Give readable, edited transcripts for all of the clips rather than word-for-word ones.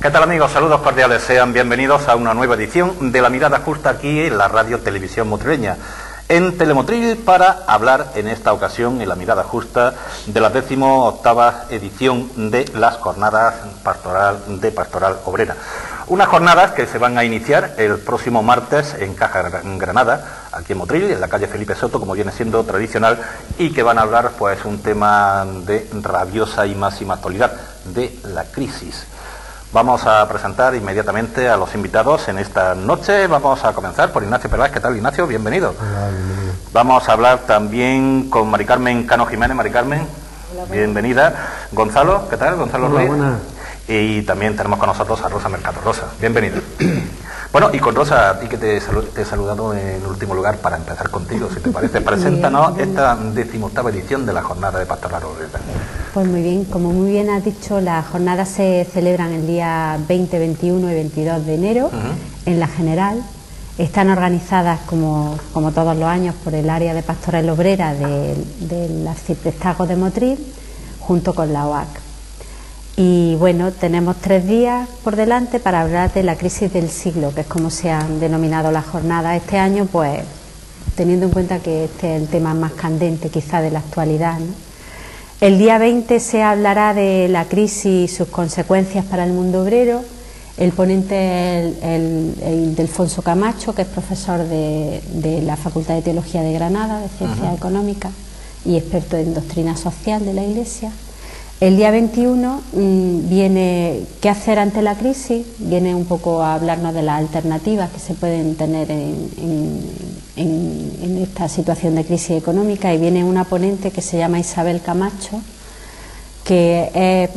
¿Qué tal, amigos? Saludos cordiales, sean bienvenidos a una nueva edición de La Mirada Justa aquí en la Radio Televisión Motrileña, en Telemotril, para hablar en esta ocasión, en La Mirada Justa, de la 18ª edición de las Jornadas de Pastoral Obrera. Unas jornadas que se van a iniciar el próximo martes en Caja Granada, aquí en Motril, en la calle Felipe Soto, como viene siendo tradicional, y que van a hablar pues un tema de rabiosa y máxima actualidad, de la crisis. Vamos a presentar inmediatamente a los invitados en esta noche. Vamos a comenzar por Ignacio Peláez. ¿Qué tal, Ignacio? Bienvenido. Hola, bienvenido. Vamos a hablar también con Mari Carmen Cano Jiménez. Mari Carmen, hola, bienvenida. Gonzalo, ¿qué tal? Gonzalo Ruiz. Buenas. Y también tenemos con nosotros a Rosa Mercado. Rosa, bienvenida. Bueno, y con Rosa, a ti que te he saludado en último lugar, para empezar contigo, si te parece, preséntanos esta 18ª edición de la Jornada de Pastoral Obrera. Pues muy bien, como muy bien has dicho, las jornadas se celebran el día 20, 21 y 22 de enero en la General. Están organizadas, como todos los años, por el área de Pastoral Obrera del arciprestazgo de Motril, junto con la OAC. Y bueno, tenemos 3 días por delante para hablar de la crisis del siglo, que es como se han denominado las jornadas este año, pues teniendo en cuenta que este es el tema más candente quizá de la actualidad, ¿no? El día 20 se hablará de la crisis y sus consecuencias para el mundo obrero. El ponente es el Ildefonso Camacho, que es profesor de la Facultad de Teología de Granada, de Ciencias Económicas, y experto en doctrina social de la Iglesia. El día 21 viene ¿qué hacer ante la crisis? Viene un poco a hablarnos de las alternativas que se pueden tener en esta situación de crisis económica, y viene una ponente que se llama Isabel Camacho, que es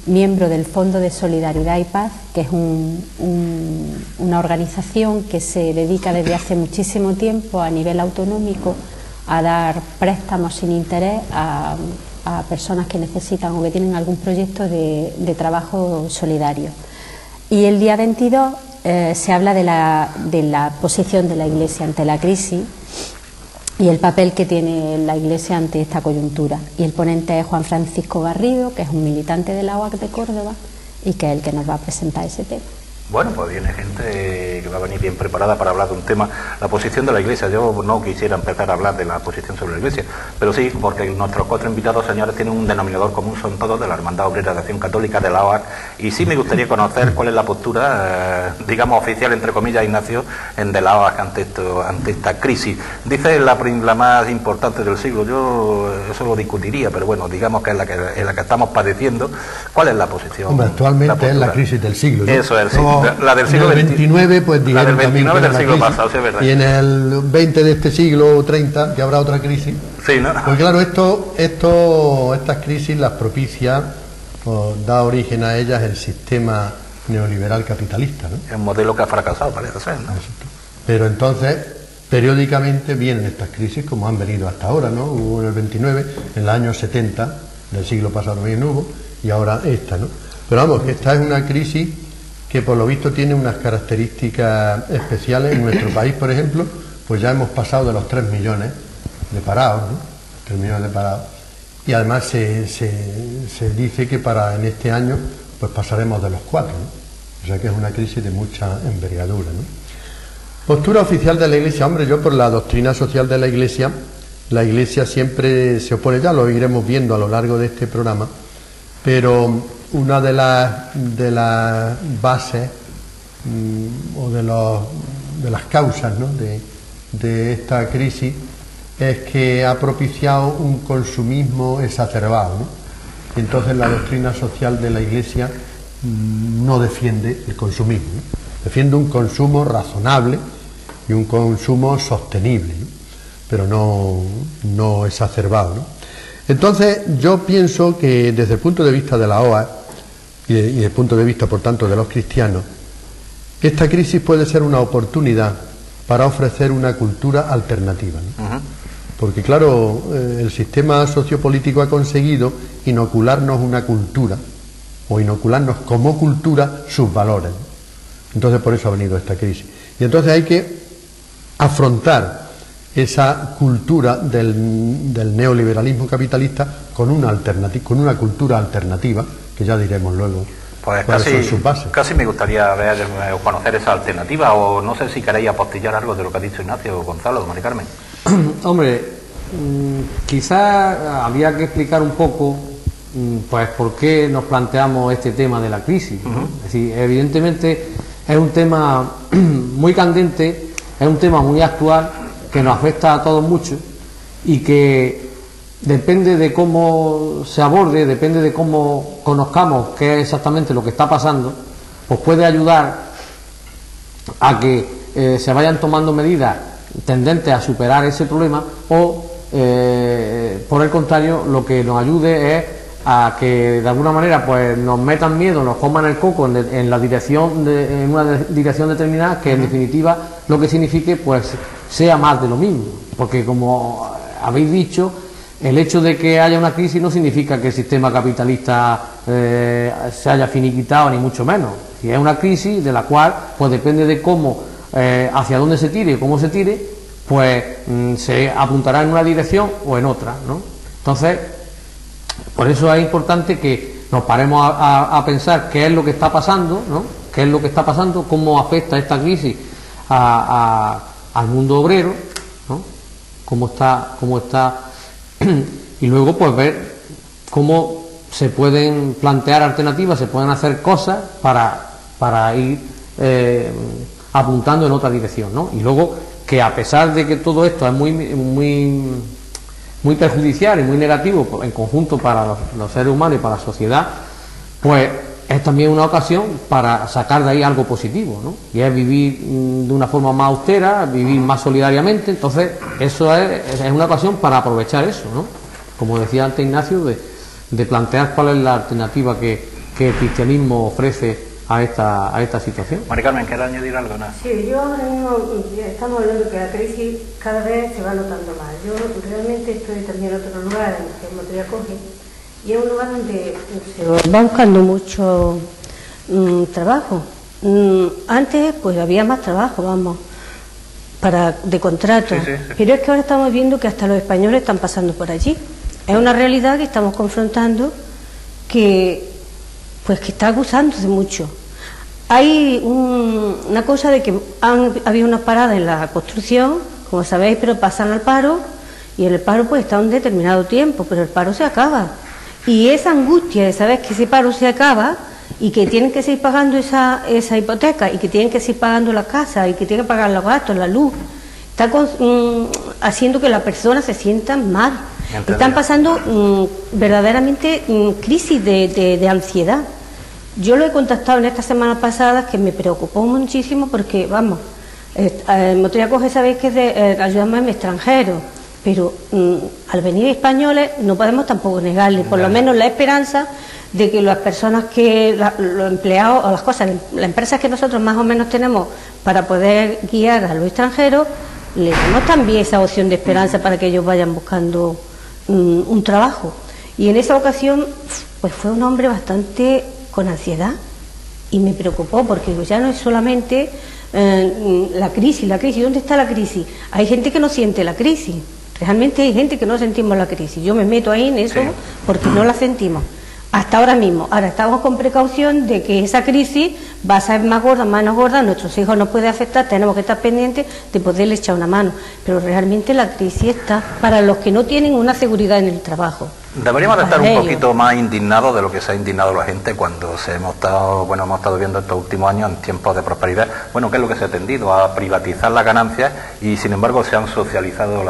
miembro del Fondo de Solidaridad y Paz, que es una organización que se dedica desde hace muchísimo tiempo a nivel autonómico a dar préstamos sin interés a personas que necesitan o que tienen algún proyecto de trabajo solidario. Y el día 22 se habla de la posición de la Iglesia ante la crisis y el papel que tiene la Iglesia ante esta coyuntura. Y el ponente es Juan Francisco Garrido, que es un militante de la OAC de Córdoba y que es el que nos va a presentar ese tema. Bueno, pues viene gente que va a venir bien preparada para hablar de un tema, la posición de la Iglesia. Yo no quisiera empezar a hablar de la posición sobre la Iglesia, pero sí, porque nuestros 4 invitados, señores, tienen un denominador común, son todos de la Hermandad Obrera de Acción Católica, de la OAC, y sí me gustaría conocer cuál es la postura, digamos, oficial, entre comillas, Ignacio, de la OAC ante esta crisis. Dice la más importante del siglo. Yo eso lo discutiría, pero bueno, digamos que es la que estamos padeciendo. ¿Cuál es la posición? Hombre, actualmente es la crisis del siglo, ¿no? Eso es, sí. La del siglo XXIX, pues dijeron la del 29 del siglo crisis, pasado, sí, es verdad. Y en el 20 de este siglo, 30, que habrá otra crisis. Sí, ¿no? Pues claro, estas crisis las propicia, pues, da origen a ellas el sistema neoliberal capitalista, ¿no? Es un modelo que ha fracasado, parece ser, ¿no? Pero entonces, periódicamente vienen estas crisis, como han venido hasta ahora, ¿no? Hubo en el 29, en los años 70 del siglo pasado también hubo, y ahora esta, ¿no? Pero vamos, que esta es una crisis que por lo visto tiene unas características especiales. En nuestro país, por ejemplo, pues ya hemos pasado de los 3 millones de parados, ¿no? 3 millones de parados. Y además se dice que en este año pues pasaremos de los 4, ¿no? O sea que es una crisis de mucha envergadura, ¿no? Postura oficial de la Iglesia. Hombre, yo por la doctrina social de la Iglesia siempre se opone, ya lo iremos viendo a lo largo de este programa, pero una de las bases o de las causas, ¿no?, de esta crisis es que ha propiciado un consumismo exacerbado, ¿no? Y entonces la doctrina social de la Iglesia no defiende el consumismo, ¿no? Defiende un consumo razonable y un consumo sostenible, ¿no?, pero no exacerbado, ¿no? Entonces yo pienso que desde el punto de vista de la OAC y desde el punto de vista, por tanto, de los cristianos, esta crisis puede ser una oportunidad para ofrecer una cultura alternativa, ¿no? Porque claro, el sistema sociopolítico ha conseguido inocularnos una cultura, o inocularnos como cultura sus valores, ¿no? Entonces por eso ha venido esta crisis. Y entonces hay que afrontar esa cultura del neoliberalismo capitalista con una cultura alternativa, que ya diremos luego Pues cuáles son sus bases. casi me gustaría ver o conocer esa alternativa, o no sé si queréis apostillar algo de lo que ha dicho Ignacio o Gonzalo, Mari Carmen. Hombre, quizás habría que explicar un poco pues por qué nos planteamos este tema de la crisis, ¿no? Es decir, evidentemente es un tema muy candente, es un tema muy actual que nos afecta a todos mucho y que depende de cómo se aborde, depende de cómo conozcamos qué es exactamente lo que está pasando, pues puede ayudar a que se vayan tomando medidas tendentes a superar ese problema, o por el contrario, lo que nos ayude es a que de alguna manera pues nos metan miedo, nos coman el coco en la dirección en una dirección determinada, que en definitiva lo que signifique pues sea más de lo mismo, porque como habéis dicho, el hecho de que haya una crisis no significa que el sistema capitalista se haya finiquitado, ni mucho menos. Si es una crisis de la cual pues depende de cómo hacia dónde se tire y cómo se tire, pues se apuntará en una dirección o en otra, ¿no? Entonces, por eso es importante que nos paremos a pensar qué es lo que está pasando, ¿no? Qué es lo que está pasando, cómo afecta esta crisis al mundo obrero, ¿no? Cómo está y luego pues ver cómo se pueden plantear alternativas, se pueden hacer cosas para ir apuntando en otra dirección, ¿no? Y luego que a pesar de que todo esto es muy perjudicial y muy negativo en conjunto para los seres humanos y para la sociedad, pues es también una ocasión para sacar de ahí algo positivo, ¿no? Y es vivir de una forma más austera, vivir más solidariamente. Entonces eso es una ocasión para aprovechar eso, ¿no? Como decía antes Ignacio, de plantear cuál es la alternativa que el cristianismo ofrece a esta situación. Mari Carmen, ¿quieres añadir algo? ¿No? Sí, yo ahora mismo estamos hablando que la crisis cada vez se va notando más. Yo realmente estoy también en otro lugar, en Motrill Acoge, y es un lugar donde se va buscando mucho trabajo. Antes pues había más trabajo, vamos, de contrato, sí. pero es que ahora estamos viendo que hasta los españoles están pasando por allí. Es una realidad que estamos confrontando que está acusándose mucho. Hay una cosa de que había una parada en la construcción, como sabéis, pero pasan al paro, y en el paro pues está un determinado tiempo, pero el paro se acaba. Y esa angustia de saber que ese paro se acaba y que tienen que seguir pagando esa hipoteca, y que tienen que seguir pagando la casa, y que tienen que pagar los gastos, la luz, está haciendo que las personas se sientan mal. Entendido. Están pasando verdaderamente crisis de ansiedad. Yo lo he contactado en estas semanas pasadas, que me preocupó muchísimo porque, vamos, Motrill Acoge sabéis que ayudamos en extranjeros, pero al venir españoles no podemos tampoco negarle, por lo menos la esperanza de que las personas los empleados o las empresas que nosotros más o menos tenemos para poder guiar a los extranjeros, le damos también esa opción de esperanza para que ellos vayan buscando un trabajo. Y en esa ocasión pues fue un hombre bastante con ansiedad, y me preocupó porque ya no es solamente la crisis, ¿dónde está la crisis? Hay gente que no siente la crisis, realmente hay gente que no sentimos la crisis, yo me meto ahí en eso, sí, porque no la sentimos hasta ahora mismo. Ahora estamos con precaución de que esa crisis va a ser más gorda, menos gorda, a nuestros hijos nos puede afectar, tenemos que estar pendientes de poderle echar una mano, pero realmente la crisis está para los que no tienen una seguridad en el trabajo. Deberíamos de estar un poquito más indignados de lo que se ha indignado la gente cuando hemos estado viendo estos últimos años en tiempos de prosperidad. Bueno, ¿qué es lo que se ha tendido? A privatizar las ganancias, y sin embargo se han socializado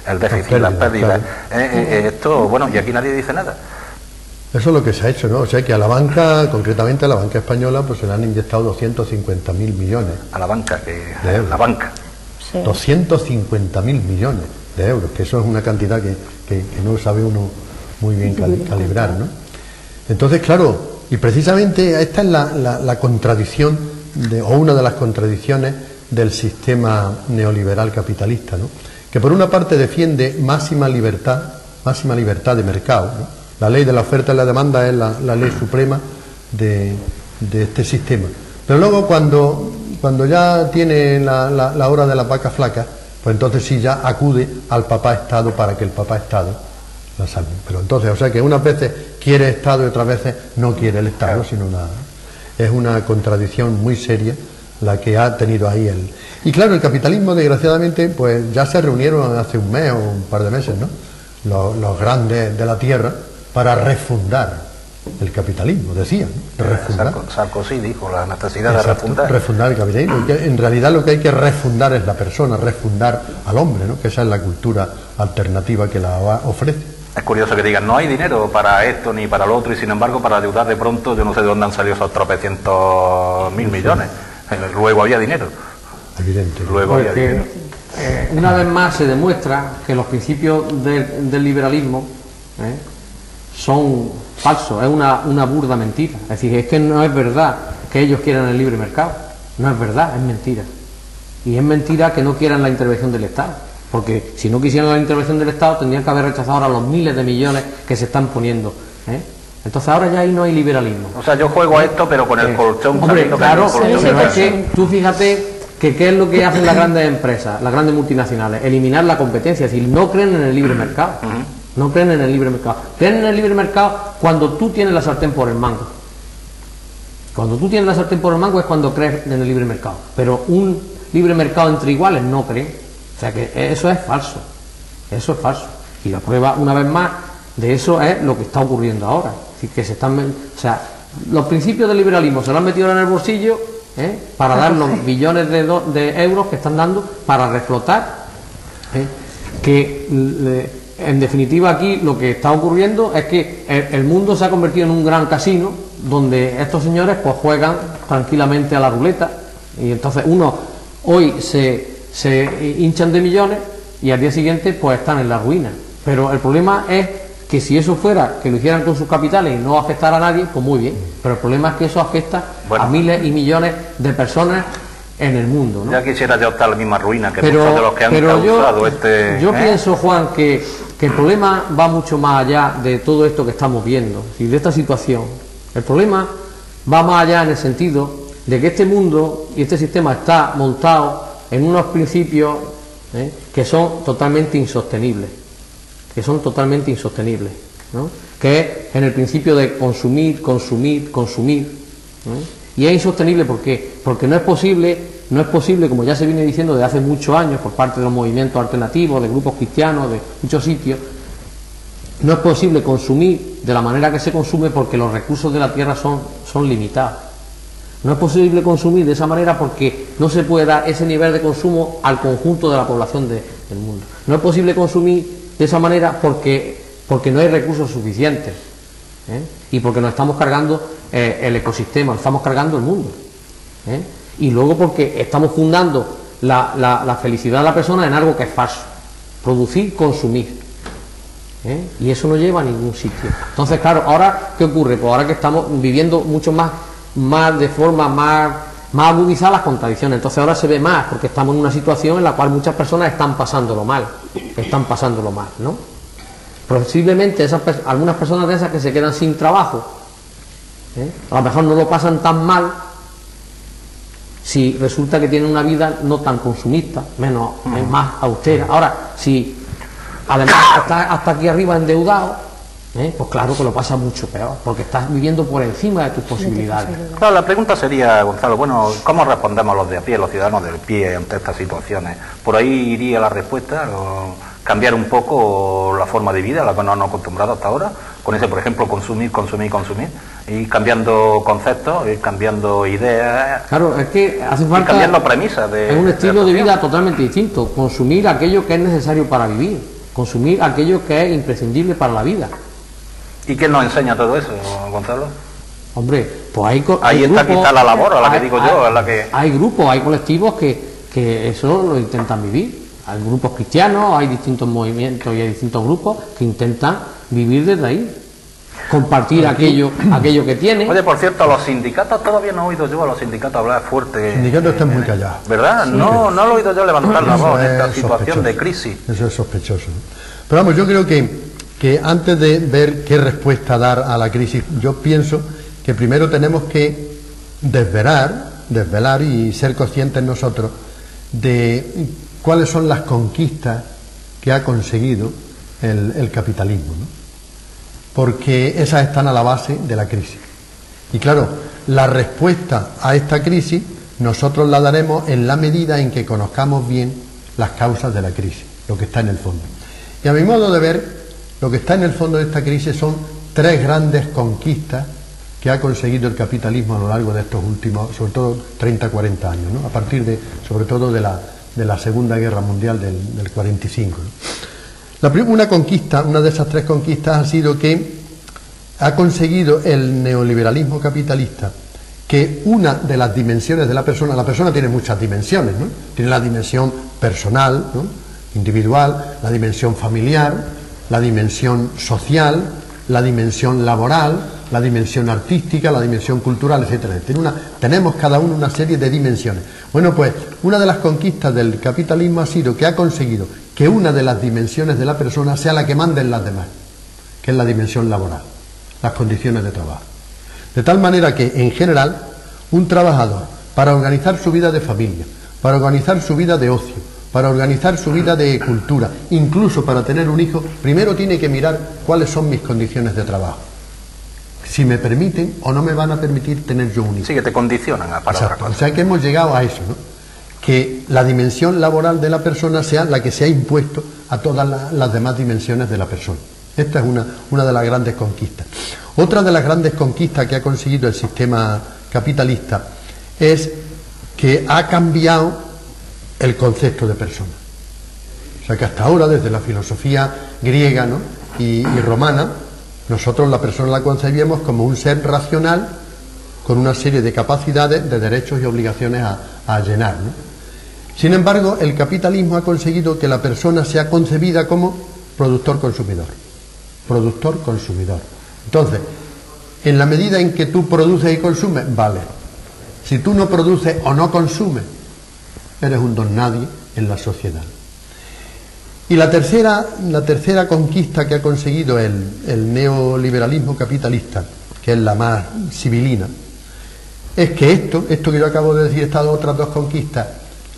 el déficit, las pérdidas. Esto, bueno, y aquí nadie dice nada. Eso es lo que se ha hecho, ¿no? O sea que a la banca, concretamente a la banca española, pues se le han inyectado 250.000 millones. A la banca, la banca. Sí. 250.000 millones de euros, que eso es una cantidad que no sabe uno muy bien calibrar, ¿no? Entonces, claro, y precisamente esta es la contradicción, o una de las contradicciones del sistema neoliberal capitalista, ¿no? Que por una parte defiende máxima libertad de mercado, ¿no? La ley de la oferta y la demanda es la ley suprema de este sistema. Pero luego cuando ya tiene la hora de las vacas flacas, pues entonces sí ya acude al papá Estado para que el papá Estado La salud. Pero entonces, o sea que unas veces quiere Estado y otras veces no quiere el Estado, sino nada. Es una contradicción muy seria la que ha tenido ahí él. Y claro, el capitalismo, desgraciadamente, pues ya se reunieron hace un mes o un par de meses, ¿no? Los grandes de la tierra para refundar el capitalismo, decían, ¿no? Refundar. Sarkozy dijo la necesidad de refundar. Refundar el capitalismo. Que en realidad lo que hay que refundar es la persona, refundar al hombre, ¿no? Que esa es la cultura alternativa que la ofrece. Es curioso que digan, no hay dinero para esto ni para lo otro, y sin embargo para ayudar de pronto, yo no sé de dónde han salido esos tropecientos mil millones. Luego había dinero. Evidente. Luego había dinero. Una vez más se demuestra que los principios del liberalismo son falsos, es una burda mentira. Es decir, es que no es verdad que ellos quieran el libre mercado, no es verdad, es mentira. Y es mentira que no quieran la intervención del Estado, porque si no quisieran la intervención del Estado tendrían que haber rechazado ahora los miles de millones que se están poniendo. Entonces ahora ya ahí no hay liberalismo. O sea, yo juego a esto, pero con el colchón. Hombre, claro, pero es que tú fíjate que qué es lo que hacen las grandes empresas, las grandes multinacionales, eliminar la competencia, es decir, no creen en el libre mercado. No creen en el libre mercado. Creen en el libre mercado cuando tú tienes la sartén por el mango. Cuando tú tienes la sartén por el mango es cuando crees en el libre mercado. Pero un libre mercado entre iguales no creen. O sea que eso es falso. Eso es falso. Y la prueba, una vez más, de eso es lo que está ocurriendo ahora. Es decir, que se están, o sea, los principios del liberalismo se lo han metido en el bolsillo para dar los billones de euros que están dando para reflotar. En definitiva, aquí lo que está ocurriendo es que el mundo se ha convertido en un gran casino donde estos señores pues juegan tranquilamente a la ruleta, y entonces unos hoy se hinchan de millones y al día siguiente pues están en la ruina. Pero el problema es que si eso fuera, que lo hicieran con sus capitales y no afectara a nadie, pues muy bien. Pero el problema es que eso afecta a miles y millones de personas en el mundo, ¿no? Ya quisiera yo estar en la misma ruina que muchos de los que han causado yo pienso, Juan, que el problema va mucho más allá de todo esto que estamos viendo y de esta situación. El problema va más allá en el sentido de que este mundo y este sistema está montado en unos principios que son totalmente insostenibles, ¿no? Que es en el principio de consumir, y es insostenible porque no es posible, como ya se viene diciendo desde hace muchos años por parte de los movimientos alternativos, de grupos cristianos, de muchos sitios, no es posible consumir de la manera que se consume porque los recursos de la tierra son limitados. No es posible consumir de esa manera porque no se puede dar ese nivel de consumo al conjunto de la población del mundo. No es posible consumir de esa manera porque no hay recursos suficientes, y porque nos estamos cargando el ecosistema, nos estamos cargando el mundo, y luego porque estamos fundando la felicidad de la persona en algo que es falso: producir, consumir, y eso no lleva a ningún sitio. Entonces, claro, ahora ¿qué ocurre? Pues ahora que estamos viviendo mucho más de forma más agudizada las contradicciones, entonces ahora se ve más porque estamos en una situación en la cual muchas personas están pasándolo mal, ¿no? Posiblemente algunas personas de esas que se quedan sin trabajo, a lo mejor no lo pasan tan mal si resulta que tienen una vida no tan consumista, más austera. Ahora, si además estás hasta aquí arriba endeudado, pues claro que lo pasa mucho peor, porque estás viviendo por encima de tus posibilidades. Claro, la pregunta sería, Gonzalo, bueno, ¿cómo respondemos los de a pie, los ciudadanos del pie, ante estas situaciones? ¿Por ahí iría la respuesta? ¿O cambiar un poco la forma de vida a la que nos han acostumbrado hasta ahora? Con ese, por ejemplo, consumir, y cambiando conceptos, y cambiando ideas. Claro, es que hace falta, y cambiando premisas. Es un estilo de vida totalmente distinto. Consumir aquello que es necesario para vivir, consumir aquello que es imprescindible para la vida. ¿Y quién nos enseña todo eso, Gonzalo? Hombre, pues ahí está quizá la labor, a la que digo yo, a la que... Hay grupos, hay colectivos que eso lo intentan vivir. Hay grupos cristianos, hay distintos movimientos y hay distintos grupos que intentan vivir desde ahí, compartir aquello que tienen. Oye, por cierto, los sindicatos, todavía no he oído yo a los sindicatos hablar fuerte. Los sindicatos están muy callados. ¿Verdad? Sí, no lo he oído yo levantar la voz en esta situación de crisis. Eso es sospechoso, ¿no? Pero vamos, yo creo que antes de ver qué respuesta dar a la crisis, yo pienso que primero tenemos que desvelar y ser conscientes nosotros de cuáles son las conquistas que ha conseguido el capitalismo, ¿no? Porque esas están a la base de la crisis. Y claro, la respuesta a esta crisis nosotros la daremos en la medida en que conozcamos bien las causas de la crisis, lo que está en el fondo. Y a mi modo de ver, lo que está en el fondo de esta crisis son tres grandes conquistas que ha conseguido el capitalismo a lo largo de estos últimos, sobre todo 30, 40 años, ¿no? A partir de, sobre todo de la Segunda Guerra Mundial del 45, ¿no? Una conquista, una de esas tres conquistas ha sido que ha conseguido el neoliberalismo capitalista que una de las dimensiones de la persona tiene muchas dimensiones, ¿no? Tiene la dimensión personal, ¿no? Individual, la dimensión familiar, la dimensión social, la dimensión laboral, la dimensión artística, la dimensión cultural, etcétera. Tenemos cada uno una serie de dimensiones. Bueno, pues una de las conquistas del capitalismo ha sido que ha conseguido que una de las dimensiones de la persona sea la que mande en las demás, que es la dimensión laboral, las condiciones de trabajo. De tal manera que, en general, un trabajador, para organizar su vida de familia, para organizar su vida de ocio, para organizar su vida de cultura, incluso para tener un hijo, primero tiene que mirar cuáles son mis condiciones de trabajo. Si me permiten o no me van a permitir tener yo un hijo. Sí, que te condicionan para otra cosa. O sea que hemos llegado a eso, ¿no? Que la dimensión laboral de la persona sea la que se ha impuesto a todas las demás dimensiones de la persona. Esta es una de las grandes conquistas. Otra de las grandes conquistas que ha conseguido el sistema capitalista es que ha cambiado el concepto de persona. O sea que hasta ahora, desde la filosofía griega, ¿no? y romana, nosotros la persona la concebíamos como un ser racional con una serie de capacidades, de derechos y obligaciones a llenar, ¿no? Sin embargo, el capitalismo ha conseguido que la persona sea concebida como productor-consumidor. Productor-consumidor. Entonces, en la medida en que tú produces y consumes, vale. Si tú no produces o no consumes, eres un don nadie en la sociedad. Y la tercera conquista que ha conseguido el neoliberalismo capitalista, que es la más civilina, es que esto que yo acabo de decir, estas otras dos conquistas,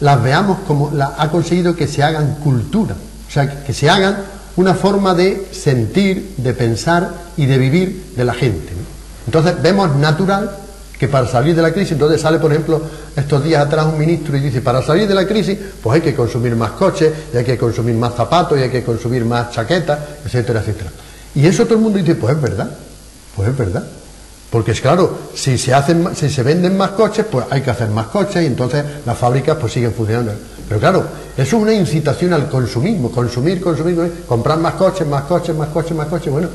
las veamos como ha conseguido que se hagan cultura, o sea, que se hagan una forma de sentir, de pensar y de vivir de la gente, ¿no? Entonces vemos natural que para salir de la crisis, entonces sale, por ejemplo, estos días atrás un ministro y dice, para salir de la crisis, pues hay que consumir más coches, y hay que consumir más zapatos, y hay que consumir más chaquetas, etcétera, etcétera. Y eso todo el mundo dice, pues es verdad. Porque es claro, si se venden más coches, pues hay que hacer más coches, y entonces las fábricas pues siguen funcionando. Pero claro, eso es una incitación al consumismo, consumir, comprar más coches, bueno,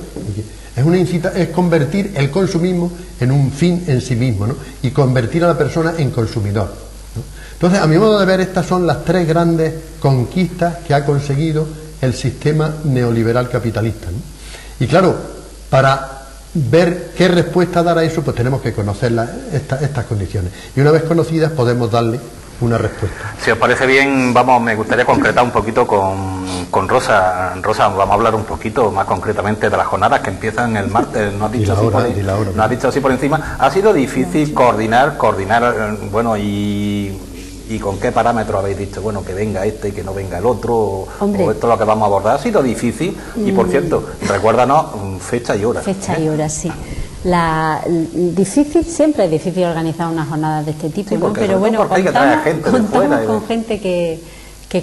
es convertir el consumismo en un fin en sí mismo, ¿no? Y convertir a la persona en consumidor, ¿no? Entonces, a mi modo de ver, estas son las tres grandes conquistas que ha conseguido el sistema neoliberal capitalista, ¿no? Y claro, para ver qué respuesta dar a eso, pues tenemos que conocer estas condiciones. Y una vez conocidas podemos darle una respuesta. Si os parece bien, me gustaría concretar un poquito con Rosa. Rosa, vamos a hablar un poquito más concretamente de las jornadas que empiezan el martes. ¿No has dicho así por encima? ¿Ha sido difícil coordinar, bueno, y con qué parámetros habéis dicho, bueno, que venga este y que no venga el otro, o esto es lo que vamos a abordar? ¿Ha sido difícil? Y por cierto, recuérdanos fecha y hora. Fecha y hora, sí. Siempre es difícil organizar unas jornadas de este tipo, sí, ¿no? Pero bueno, contamos con gente que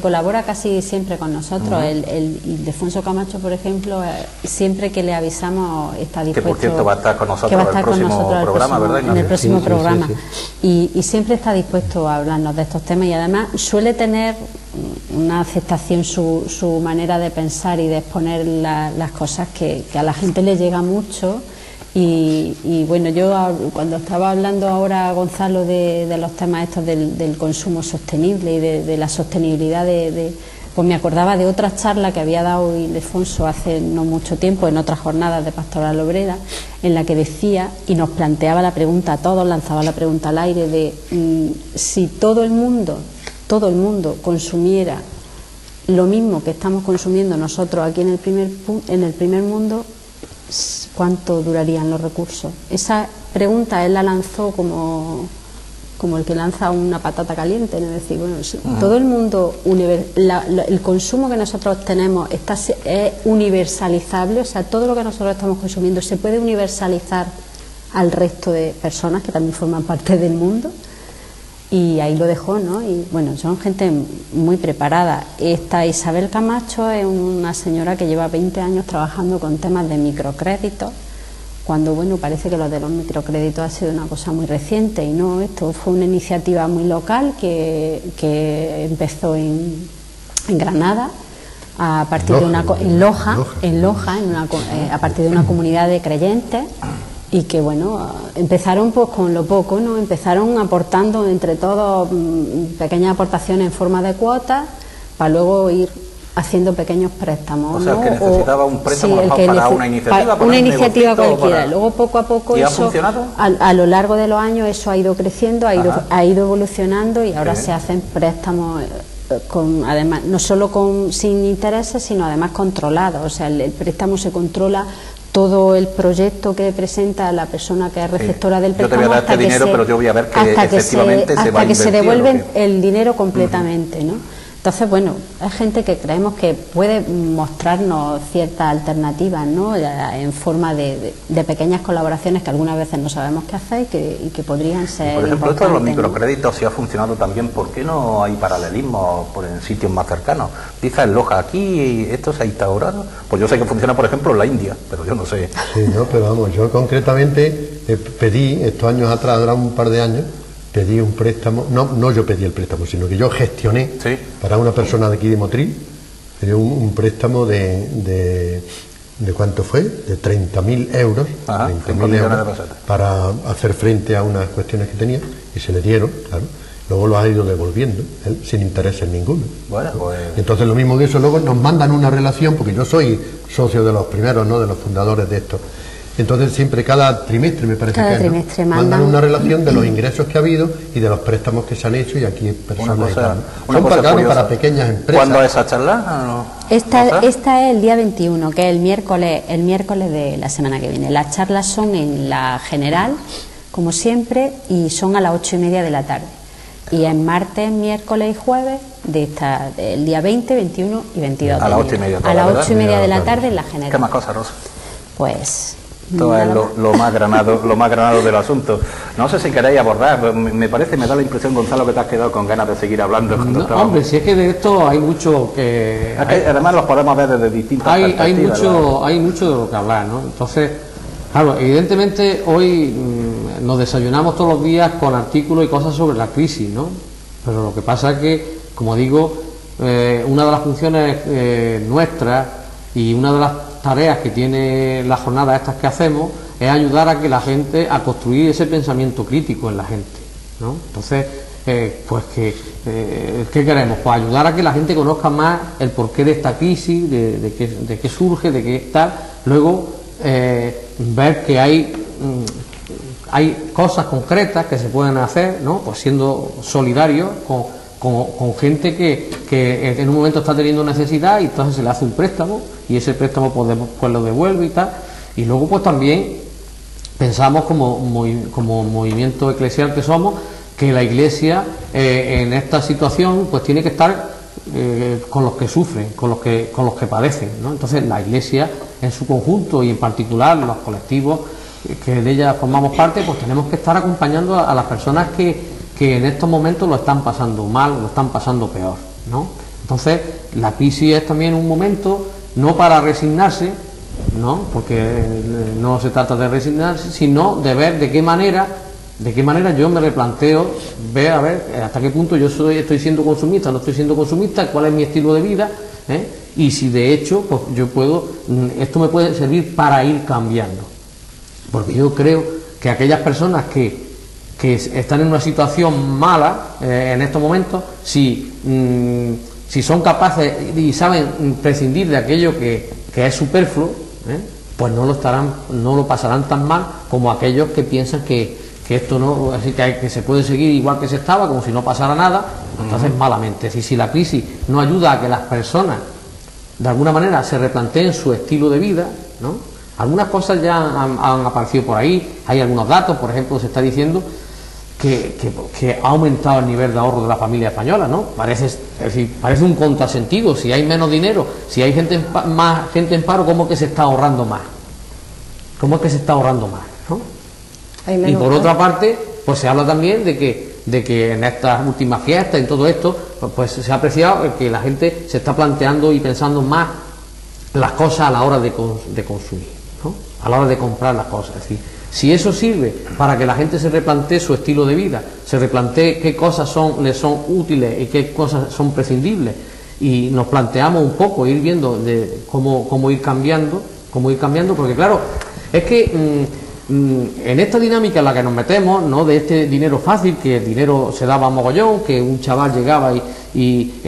colabora casi siempre con nosotros. El Ildefonso Camacho, por ejemplo, siempre que le avisamos está dispuesto. Que por cierto va a estar con nosotros en el próximo programa, ¿verdad? En el próximo programa. Y siempre está dispuesto a hablarnos de estos temas, y además suele tener una aceptación su manera de pensar y de exponer las cosas que a la gente le llega mucho. Y bueno, yo cuando estaba hablando ahora, Gonzalo, de los temas estos del consumo sostenible y de la sostenibilidad pues me acordaba de otra charla que había dado Ildefonso hace no mucho tiempo en otras jornadas de Pastoral Obrera, en la que decía y nos planteaba la pregunta a todos, lanzaba la pregunta al aire de si todo el mundo consumiera lo mismo que estamos consumiendo nosotros aquí en el primer mundo, ¿cuánto durarían los recursos? Esa pregunta él la lanzó como como el que lanza una patata caliente, ¿no? Es decir, bueno, todo el mundo, el consumo que nosotros tenemos es universalizable, o sea, todo lo que nosotros estamos consumiendo se puede universalizar al resto de personas que también forman parte del mundo, y ahí lo dejó, ¿no? Y bueno, son gente muy preparada. Esta Isabel Camacho es una señora que lleva 20 años trabajando con temas de microcréditos, cuando, bueno, parece que lo de los microcréditos ha sido una cosa muy reciente, y no, esto fue una iniciativa muy local que empezó en Granada, a partir de una a partir de una comunidad de creyentes, y que, bueno, empezaron pues con lo poco, ¿no? Empezaron aportando entre todos pequeñas aportaciones en forma de cuotas, para luego ir haciendo pequeños préstamos. O sea, ¿no? que necesitaba un préstamo para una iniciativa. Una iniciativa cualquiera. Luego, poco a poco, ¿y eso, ha funcionado? A lo largo de los años, eso ha ido creciendo, ha ido evolucionando, y ahora se hacen préstamos además, no solo sin intereses, sino además controlados. O sea, el préstamo se controla todo el proyecto que presenta la persona que es receptora del préstamo. Yo te voy a dar este dinero, pero yo voy a ver que efectivamente se va a invertir. Hasta que se devuelve el dinero completamente, ¿no? Entonces, bueno, hay gente que creemos que puede mostrarnos ciertas alternativas, ¿no? En forma de pequeñas colaboraciones que algunas veces no sabemos qué hacer y que podrían ser. Por ejemplo, esto de los microcréditos, si ha funcionado también, ¿por qué no hay paralelismo en sitios más cercanos? Dice en Loja, aquí esto se ha instaurado. Pues yo sé que funciona, por ejemplo, en la India, pero yo no sé. Sí, no, pero vamos, yo concretamente pedí, estos años atrás, ahora un par de años, pedí un préstamo, no yo pedí el préstamo, sino que yo gestioné para una persona de aquí de Motril, pedí un préstamo de ¿cuánto fue? De 30.000 euros, 30.000 euros para hacer frente a unas cuestiones que tenía, y se le dieron, claro. Luego lo ha ido devolviendo, sin intereses ninguno. Bueno, pues... Entonces, lo mismo que eso, luego nos mandan una relación, porque yo soy socio de los primeros, ¿no?, de los fundadores de esto. Entonces siempre, cada trimestre me parece que mandan una relación de los ingresos que ha habido y de los préstamos que se han hecho, y aquí hay personas para pequeñas empresas. ¿Cuándo es esa charla? Esta es el día 21, que es el miércoles de la semana que viene. Las charlas son en la general, como siempre, y son a las 8:30 de la tarde. Y es martes, miércoles y jueves del día 20, 21 y 22 a las 8:30. A las 8:30 de la tarde en la general. ¿Qué más cosas, Rosa? Pues... Esto es lo más granado del asunto. No sé si queréis abordar, me da la impresión, Gonzalo, que te has quedado con ganas de seguir hablando. No, hombre, si es que de esto hay mucho que... Además los podemos ver desde distintas perspectivas. Hay mucho de lo que hablar, ¿no? Entonces, claro, evidentemente hoy nos desayunamos todos los días con artículos y cosas sobre la crisis, ¿no? Pero lo que pasa es que, como digo, una de las funciones nuestras y una de las tareas que tiene la jornada estas que hacemos es ayudar a que la gente, a construir ese pensamiento crítico en la gente, ¿no? Entonces, ¿qué queremos? Pues ayudar a que la gente conozca más el porqué de esta crisis, de qué surge, de qué tal. Luego, ver que hay cosas concretas que se pueden hacer, ¿no? Pues siendo solidarios con gente que en un momento está teniendo necesidad, y entonces se le hace un préstamo, y ese préstamo pues lo devuelve y tal. Y luego pues también pensamos como movimiento eclesial que somos, que la Iglesia en esta situación pues tiene que estar con los que sufren, con los que padecen, ¿no? Entonces la Iglesia en su conjunto, y en particular los colectivos que de ella formamos parte, pues tenemos que estar acompañando a las personas que en estos momentos lo están pasando mal, lo están pasando peor, ¿no? Entonces, la crisis es también un momento no para resignarse, ¿no? Porque no se trata de resignarse, sino de ver de qué manera yo me replanteo, ver a ver hasta qué punto yo estoy siendo consumista, no estoy siendo consumista, cuál es mi estilo de vida, y si de hecho pues esto me puede servir para ir cambiando. Porque yo creo que aquellas personas que están en una situación mala en estos momentos, si son capaces y saben prescindir de aquello que es superfluo, pues no lo pasarán tan mal como aquellos que piensan que esto no, así que se puede seguir igual que se estaba, como si no pasara nada. Entonces malamente. Es decir, si la crisis no ayuda a que las personas de alguna manera se replanteen su estilo de vida, ¿no? Algunas cosas ya han aparecido por ahí, hay algunos datos, por ejemplo, se está diciendo que ha aumentado el nivel de ahorro de la familia española, ¿no? Es decir, parece un contrasentido. Si hay menos dinero, si hay más gente en paro, ¿cómo que se está ahorrando más? ¿Cómo es que se está ahorrando más, ¿no? Y por otra parte, pues se habla también de que en estas últimas fiestas, en todo esto, pues se ha apreciado que la gente se está planteando y pensando más las cosas a la hora de consumir, ¿no? A la hora de comprar las cosas. Es decir, si eso sirve para que la gente se replantee su estilo de vida, se replantee qué cosas le son útiles y qué cosas son prescindibles, y nos planteamos un poco ir viendo de cómo ir cambiando, porque claro, es que en esta dinámica en la que nos metemos, ¿no? De este dinero fácil, que el dinero se daba a mogollón, que un chaval llegaba y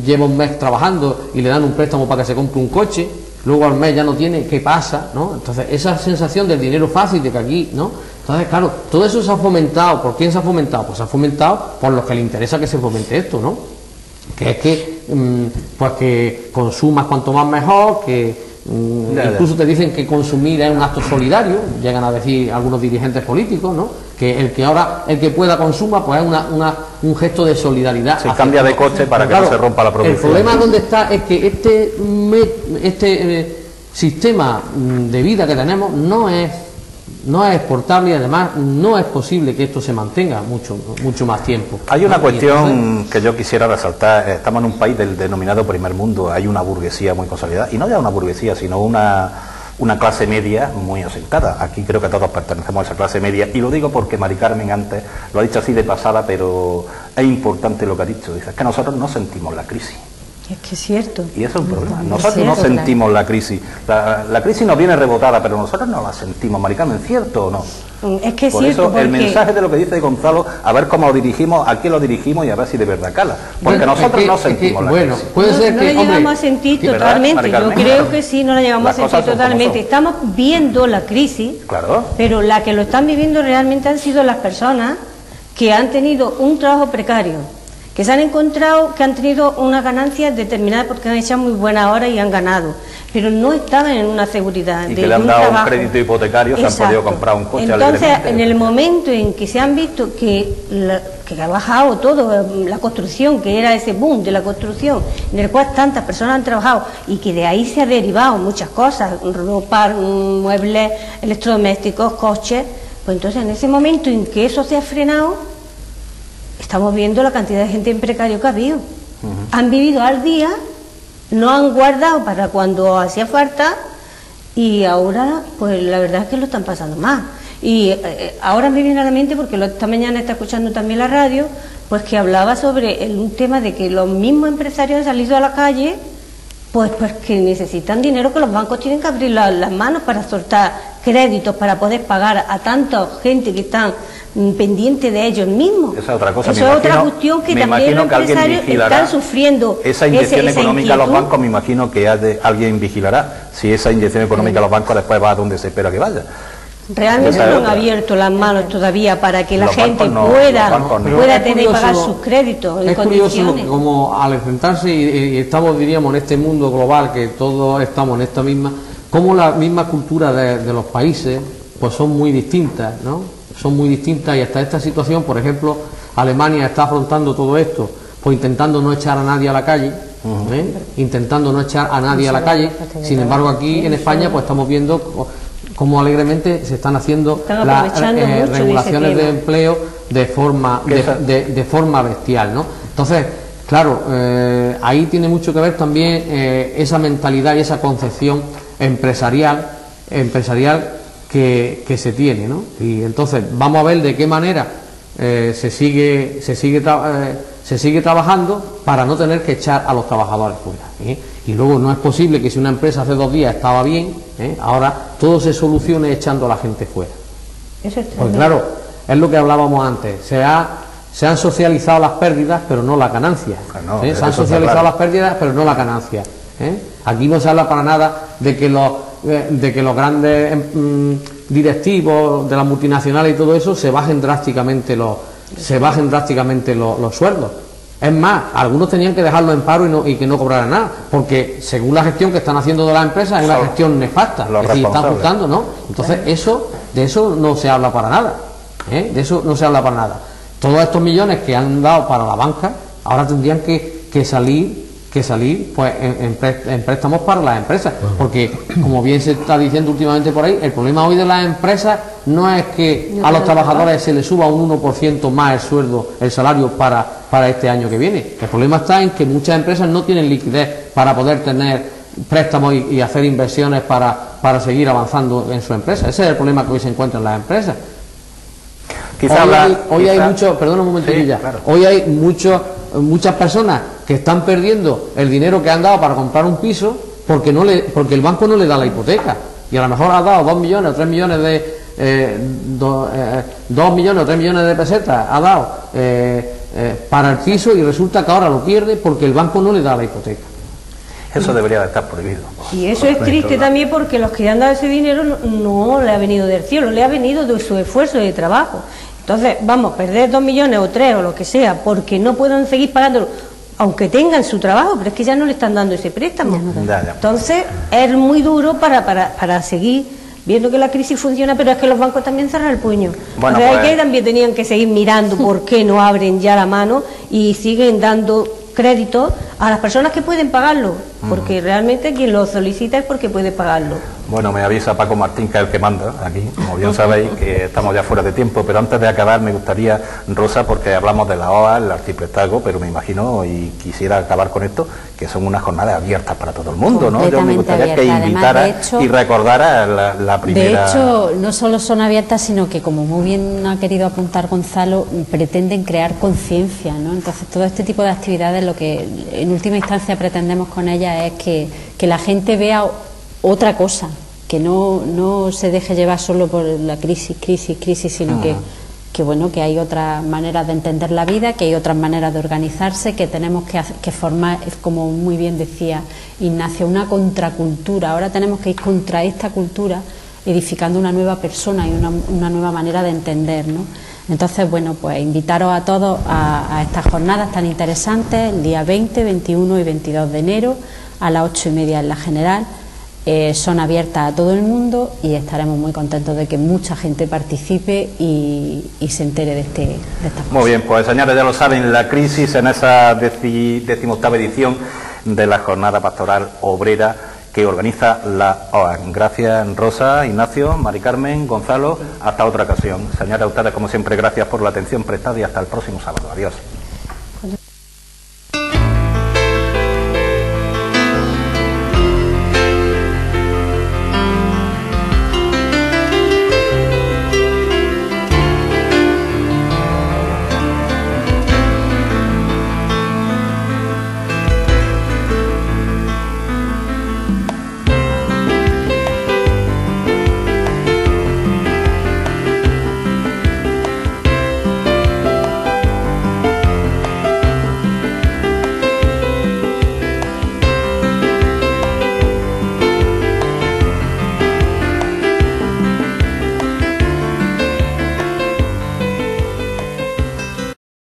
lleva un mes trabajando y le dan un préstamo para que se compre un coche, luego al mes ya no tiene, ¿qué pasa? ¿No? Entonces esa sensación del dinero fácil, de que aquí, ¿no? Entonces claro, todo eso se ha fomentado. ¿Por quién se ha fomentado? Pues se ha fomentado por los que le interesa que se fomente esto, ¿no? Que es que pues que consumas cuanto más mejor, que incluso te dicen que consumir es un acto solidario, llegan a decir algunos dirigentes políticos, ¿no? Que el que pueda consuma, pues es un gesto de solidaridad. Se cambia de coche para que no se rompa la producción. El problema donde está es que este sistema de vida que tenemos no es exportable, y además no es posible que esto se mantenga mucho más tiempo. Hay una cuestión que yo quisiera resaltar. Estamos en un país del denominado primer mundo. Hay una burguesía muy consolidada, y no ya una burguesía, sino una clase media muy asentada. Aquí creo que todos pertenecemos a esa clase media, y lo digo porque Mari Carmen antes lo ha dicho así de pasada, pero es importante lo que ha dicho. Dice, es que nosotros no sentimos la crisis. Es que es cierto. Y eso es un problema. Nosotros no sentimos la crisis. La crisis nos viene rebotada, pero nosotros no la sentimos. Mari Carmen, ¿cierto o no? Es que es Por cierto. eso el mensaje de lo que dice Gonzalo, a ver cómo lo dirigimos, a quién lo dirigimos y a ver si de verdad cala. Porque nosotros no sentimos la crisis. Puede ser no que, la llegamos a sentir totalmente. Yo creo que sí, no la llegamos a sentir totalmente. Estamos viendo la crisis, claro, pero la que lo están viviendo realmente han sido las personas que han tenido un trabajo precario, que se han encontrado que han tenido unas ganancias determinadas porque han hecho muy buenas horas y han ganado, pero no estaban en una seguridad. Y que le han dado un crédito hipotecario. Exacto. Se han podido comprar un coche. Entonces, en el momento en que se han visto que ha bajado todo, la construcción, que era ese boom de la construcción, en el cual tantas personas han trabajado, y que de ahí se ha derivado muchas cosas, ropa, muebles, electrodomésticos, coches, pues entonces en ese momento en que eso se ha frenado, estamos viendo la cantidad de gente en precario que ha habido. Han vivido al día, no han guardado para cuando hacía falta, y ahora, pues la verdad es que lo están pasando mal. Y ahora me viene a la mente, porque esta mañana está escuchando también la radio, pues que hablaba sobre un tema de que los mismos empresarios han salido a la calle, pues que necesitan dinero, que los bancos tienen que abrir las manos para soltar créditos, para poder pagar a tanta gente que están pendientes de ellos mismos. Esa es otra cosa. Eso es otra cuestión que también los empresarios están sufriendo. Esa inyección económica a los bancos, me imagino que alguien vigilará si esa inyección económica a los bancos después va a donde se espera que vaya. Realmente no han abierto las manos todavía para que la gente pueda tener que pagar sus créditos. Es curioso como al enfrentarse y estamos, diríamos, en este mundo global, que todos estamos en esta misma, como la misma cultura de los países pues son muy distintas, ¿no? Son muy distintas, y hasta esta situación, por ejemplo, Alemania está afrontando todo esto pues intentando no echar a nadie a la calle, intentando no echar a nadie a la calle. Sin embargo, aquí en España pues estamos viendo cómo alegremente se están haciendo las regulaciones de empleo de forma bestial, ¿no? Entonces, claro, ahí tiene mucho que ver también esa mentalidad y esa concepción empresarial que se tiene, ¿no? Y entonces vamos a ver de qué manera se sigue trabajando para no tener que echar a los trabajadores fuera, Y luego no es posible que si una empresa hace 2 días estaba bien, ahora todo se solucione echando a la gente fuera. Pues claro, es lo que hablábamos antes, se han socializado las pérdidas pero no las ganancias, se han socializado las pérdidas pero no las ganancias. Aquí no se habla para nada de que los grandes directivos de las multinacionales y todo eso se bajen drásticamente los sueldos. Es más, algunos tenían que dejarlo en paro y que no cobraran nada, porque según la gestión que están haciendo de las empresas es una gestión nefasta, es decir, están ajustando, ¿no? Entonces de eso no se habla para nada, de eso no se habla para nada. todos estos millones que han dado para la banca, ahora tendrían que salir pues en préstamos para las empresas, porque como bien se está diciendo últimamente por ahí, el problema hoy de las empresas no es que a los trabajadores se les suba un 1% más el sueldo, el salario para este año que viene. El problema está en que muchas empresas no tienen liquidez para poder tener préstamos y hacer inversiones para seguir avanzando en su empresa. Ese es el problema que hoy se encuentra en las empresas. Hoy hay mucho, perdona un momentito ya, claro. Hoy hay muchas personas que están perdiendo el dinero que han dado para comprar un piso porque el banco no le da la hipoteca, y a lo mejor ha dado 2 millones o 3 millones de 2 millones o 3 millones de pesetas ha dado para el piso, y resulta que ahora lo pierde porque el banco no le da la hipoteca. Eso debería de estar prohibido. Y eso es triste también, porque los que han dado ese dinero no le ha venido del cielo, le ha venido de su esfuerzo de trabajo. Entonces, vamos, perder 2 millones o 3 o lo que sea, porque no pueden seguir pagándolo, aunque tengan su trabajo, pero es que ya no le están dando ese préstamo. Entonces, es muy duro para seguir viendo que la crisis funciona, pero es que los bancos también cerran el puño. Bueno, o sea, que también tenían que seguir mirando por qué no abren ya la mano y siguen dando crédito a las personas que pueden pagarlo, porque realmente quien lo solicita es porque puede pagarlo. Bueno, me avisa Paco Martín, que es el que manda aquí, como bien sabéis, que estamos ya fuera de tiempo, pero antes de acabar me gustaría, Rosa, porque hablamos de la OA, el archipiélago, pero me imagino, y quisiera acabar con esto, que son unas jornadas abiertas para todo el mundo, ¿no? Yo me gustaría que invitara y recordara la primera... De hecho, no solo son abiertas, sino que, como muy bien ha querido apuntar Gonzalo, pretenden crear conciencia, ¿no? Entonces, todo este tipo de actividades, lo que en última instancia pretendemos con ellas es que la gente vea otra cosa, que no se deje llevar solo por la crisis, sino que bueno, que hay otras maneras de entender la vida, que hay otras maneras de organizarse, que tenemos que formar, como muy bien decía Ignacio, una contracultura. Ahora tenemos que ir contra esta cultura, edificando una nueva persona y una nueva manera de entender, ¿no? Entonces, bueno, pues invitaros a todos a estas jornadas tan interesantes, el día 20, 21 y 22 de enero, a las 8:30 en la General. Son abiertas a todo el mundo y estaremos muy contentos de que mucha gente participe y se entere de estas cosas. Muy bien, pues señores, ya lo saben, la crisis en esa 18ª edición de la Jornada Pastoral Obrera que organiza la OA. Gracias, Rosa, Ignacio, Mari Carmen, Gonzalo, hasta otra ocasión. Señores, a ustedes, como siempre, gracias por la atención prestada y hasta el próximo sábado. Adiós.